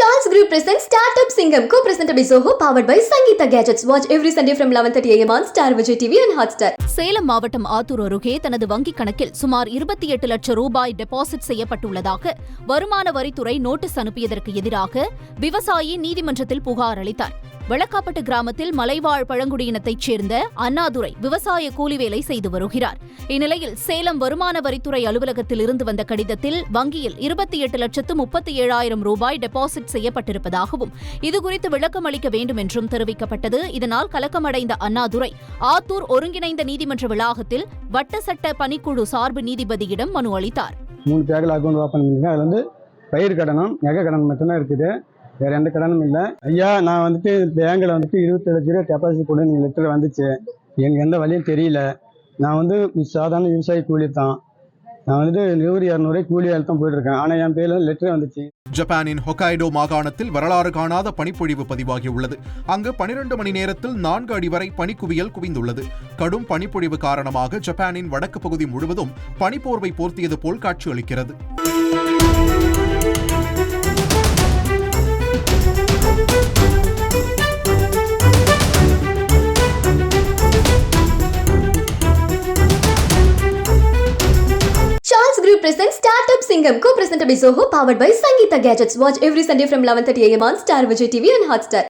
Charles Group presents Startup Singham, co-presented by Zoho, powered by Sangeeta Gadgets. Watch every Sunday from 11:30 a.m. on Star Vijay TV and Hotstar. Salem மாவட்டம் ஆத்தூர் அருகே தனது வங்கிக் கணக்கில் சுமார் 28 லட்சம் ரூபாய் டெபாசிட் செய்யப்பட்டுள்ளதாக வருமான வரித்துறை நோட்டீஸ் அனுப்பியதற்கு எதிராக விவசாயி நீதிமன்றத்தில் புகார் அளித்தார். வெளக்காப்பட்டு கிராமத்தில் மலைவாழ் பழங்குடியினத்தைச் சேர்ந்த அண்ணாதுரை விவசாய கூலி வேலை செய்து வருகிறார். இந்நிலையில் சேலம் வருமான வரித்துறை அலுவலகத்தில் இருந்து வந்த கடிதத்தில் வங்கியில் 28,37,000 ரூபாய் டெபாசிட் செய்யப்பட்டிருப்பதாகவும் இதுகுறித்து விளக்கம் அளிக்க வேண்டும் என்றும் தெரிவிக்கப்பட்டது. இதனால் கலக்கமடைந்த அண்ணாதுரை ஆத்தூர் ஒருங்கிணைந்த நீதிமன்ற வளாகத்தில் வட்ட சட்ட பணிக்குழு சார்பு நீதிபதியிடம் மனு அளித்தார். 3 பேக்கில் அக்கௌண்ட் ஓப்பன் பண்ணிருக்கேன். அதில் வந்து பயிர் கடனும் நகை கடன் மட்டும்தான் இருக்குது, வேறு எந்த கடனும் இல்லை. ஐயா, நான் வந்துட்டு பேங்கில் வந்துட்டு 27 லட்ச ரூபா டெபாசிட் போட்டு நீங்கள் லெட்டர் வந்துச்சு, எனக்கு எந்த வழியும் தெரியல. நான் வந்து சாதாரண விவசாய கூலி தான், நான் வந்துட்டு 100-200 கூலி வேலை தான் போயிட்டுருக்கேன். ஆனால் என் பேரில் லெட்டர் வந்துச்சு. ஜப்பானின் ஹொக்காய்டோ மாகாணத்தில் வரலாறு காணாத பனிப்பொழிவு பதிவாகியுள்ளது. அங்கு 12 மணி நேரத்தில் 4 அடி வரை பனிக்குவியல் குவிந்துள்ளது. கடும் பனிப்பொழிவு காரணமாக ஜப்பானின் வடக்கு பகுதி முழுவதும் பனிப்போர்வை போர்த்தியது போல் காட்சியளிக்கிறது. Charles Group presents Startup Singham, co-presented by Zoho, powered by Sangeeta Gadgets. Watch every Sunday from 11:30 a.m. on Star Vijay TV and Hotstar.